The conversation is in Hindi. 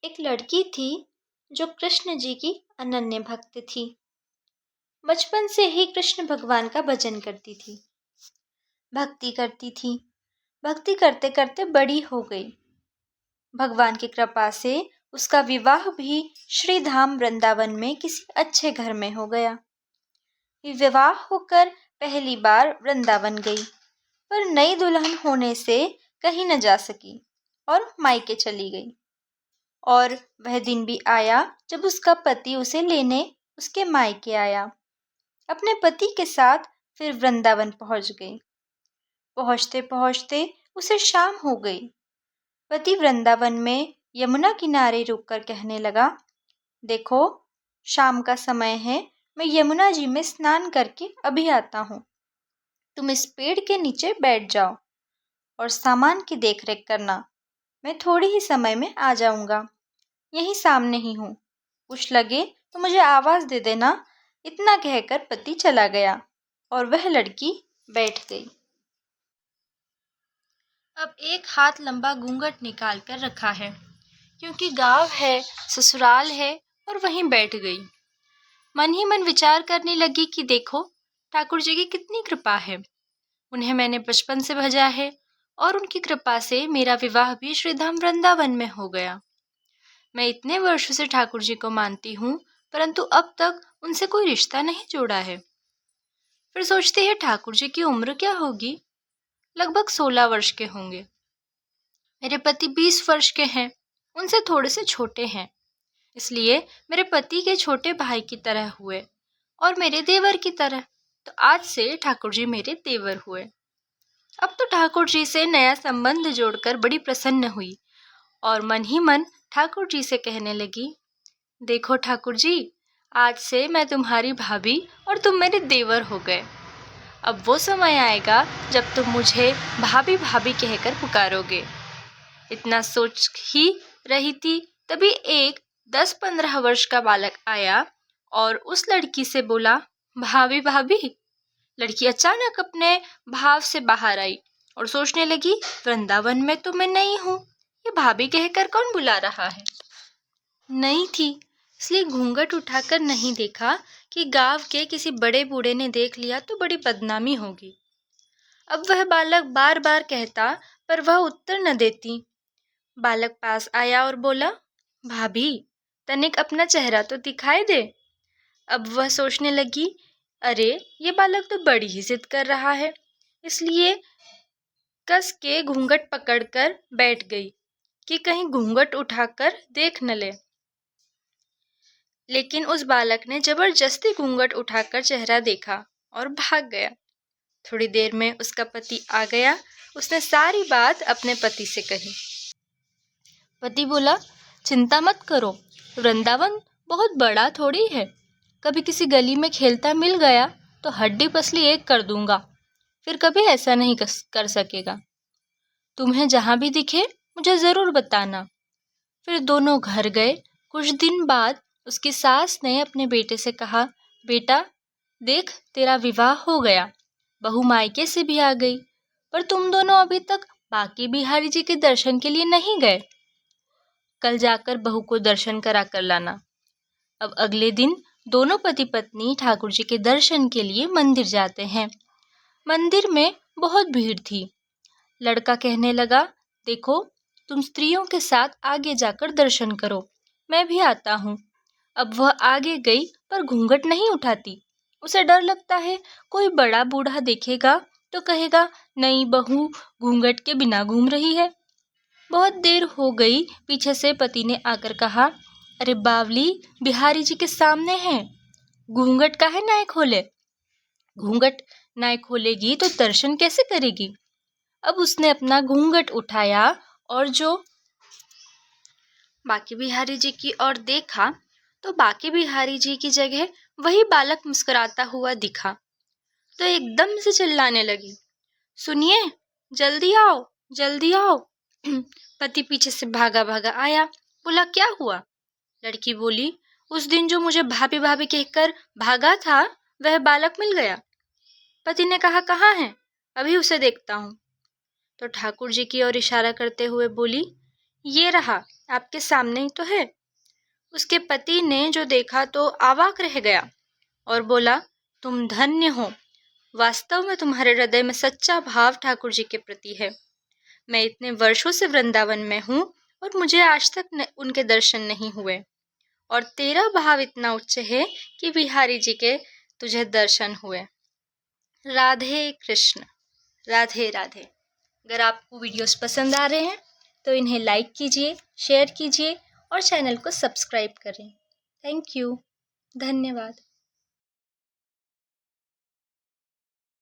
एक लड़की थी जो कृष्ण जी की अनन्य भक्त थी। बचपन से ही कृष्ण भगवान का भजन करती थी, भक्ति करती थी। भक्ति करते करते बड़ी हो गई। भगवान की कृपा से उसका विवाह भी श्री धाम वृंदावन में किसी अच्छे घर में हो गया। विवाह होकर पहली बार वृंदावन गई, पर नई दुल्हन होने से कहीं न जा सकी और मायके चली गई। और वह दिन भी आया जब उसका पति उसे लेने उसके मायके आया। अपने पति के साथ फिर वृंदावन पहुंच गई। पहुंचते पहुंचते उसे शाम हो गई। पति वृंदावन में यमुना किनारे रुककर कहने लगा, देखो, शाम का समय है, मैं यमुना जी में स्नान करके अभी आता हूँ। तुम इस पेड़ के नीचे बैठ जाओ और सामान की देखरेख करना। मैं थोड़ी ही समय में आ जाऊंगा। यहीं सामने ही हूँ। कुछ लगे तो मुझे आवाज दे देना। इतना कहकर पति चला गया और वह लड़की बैठ गई। अब एक हाथ लंबा घूंघट निकाल कर रखा है, क्योंकि गांव है, ससुराल है, और वहीं बैठ गई। मन ही मन विचार करने लगी कि देखो, ठाकुर जी की कितनी कृपा है। उन्हें मैंने बचपन से भजा है और उनकी कृपा से मेरा विवाह भी श्रीधाम वृंदावन में हो गया। मैं इतने वर्षों से ठाकुर जी को मानती हूँ, परंतु अब तक उनसे कोई रिश्ता नहीं जोड़ा है। फिर सोचती है, ठाकुर जी की उम्र क्या होगी? लगभग 16 वर्ष के होंगे। मेरे पति 20 वर्ष के हैं, उनसे थोड़े से छोटे हैं। इसलिए मेरे पति के छोटे भाई की तरह हुए और मेरे देवर की तरह। तो आज से ठाकुर जी मेरे देवर हुए। अब तो ठाकुर जी से नया संबंध जोड़कर बड़ी प्रसन्न हुई और मन ही मन ठाकुर जी से कहने लगी, देखो ठाकुर जी, आज से मैं तुम्हारी भाभी और तुम मेरे देवर हो गए। अब वो समय आएगा जब तुम मुझे भाभी भाभी कहकर पुकारोगे। इतना सोच ही रही थी, तभी एक 10-15 वर्ष का बालक आया और उस लड़की से बोला, भाभी भाभी। लड़की अचानक अपने भाव से बाहर आई और सोचने लगी, वृंदावन में तो मैं नहीं हूँ, ये भाभी कहकर कौन बुला रहा है। नहीं थी, इसलिए घूंघट उठाकर नहीं देखा कि गांव के किसी बड़े बूढ़े ने देख लिया तो बड़ी बदनामी होगी। अब वह बालक बार बार कहता, पर वह उत्तर न देती। बालक पास आया और बोला, भाभी, तनिक अपना चेहरा तो दिखाई दे। अब वह सोचने लगी, अरे ये बालक तो बड़ी ही जिद कर रहा है, इसलिए कस के घूंघट पकड़कर बैठ गई कि कहीं घूंघट उठाकर देख न ले। लेकिन उस बालक ने जबरदस्ती घूंघट उठाकर चेहरा देखा और भाग गया। थोड़ी देर में उसका पति आ गया। उसने सारी बात अपने पति से कही। पति बोला, चिंता मत करो, वृंदावन बहुत बड़ा थोड़ी है। कभी किसी गली में खेलता मिल गया तो हड्डी पसली एक कर दूंगा, फिर कभी ऐसा नहीं कर सकेगा। तुम्हें जहां भी दिखे मुझे जरूर बताना। फिर दोनों घर गए। कुछ दिन बाद उसकी सास ने अपने बेटे से कहा, बेटा देख, तेरा विवाह हो गया, बहू मायके से भी आ गई, पर तुम दोनों अभी तक बाकी बिहारी जी के दर्शन के लिए नहीं गए। कल जाकर बहू को दर्शन करा कर लाना। अब अगले दिन दोनों पति पत्नी ठाकुर जी के दर्शन के लिए मंदिर जाते हैं। मंदिर में बहुत भीड़ थी। लड़का कहने लगा, देखो, तुम स्त्रियों के साथ आगे जाकर दर्शन करो, मैं भी आता हूँ। अब वह आगे गई पर घूंघट नहीं उठाती। उसे डर लगता है, कोई बड़ा बूढ़ा देखेगा तो कहेगा, नई बहू घूंघट के बिना घूम रही है। बहुत देर हो गई। पीछे से पति ने आकर कहा, अरे बावली, बिहारी जी के सामने हैं, घूंघट काहे नाय खोले। घूंघट नाय खोलेगी तो दर्शन कैसे करेगी। अब उसने अपना घूंघट उठाया और जो बाकी बिहारी जी की ओर देखा तो बाकी बिहारी जी की जगह वही बालक मुस्कुराता हुआ दिखा। तो एकदम से चिल्लाने लगी, सुनिए, जल्दी आओ, जल्दी आओ। पति पीछे से भागा भागा आया। बोला, क्या हुआ? लड़की बोली, उस दिन जो मुझे भाभी भाभी कहकर भागा था, वह बालक मिल गया। पति ने कहा, कहाँ है? अभी उसे देखता हूँ। तो ठाकुर जी की ओर इशारा करते हुए बोली, ये रहा। आपके सामने ही तो है। उसके पति ने जो देखा तो अवाक रह गया और बोला, तुम धन्य हो। वास्तव में तुम्हारे हृदय में सच्चा भाव ठाकुर जी के प्रति है। मैं इतने वर्षों से वृंदावन में हूँ और मुझे आज तक उनके दर्शन नहीं हुए, और तेरा भाव इतना उच्च है कि बिहारी जी के तुझे दर्शन हुए। राधे कृष्ण। राधे राधे। अगर आपको वीडियोस पसंद आ रहे हैं तो इन्हें लाइक कीजिए, शेयर कीजिए और चैनल को सब्सक्राइब करें। Thank you. धन्यवाद।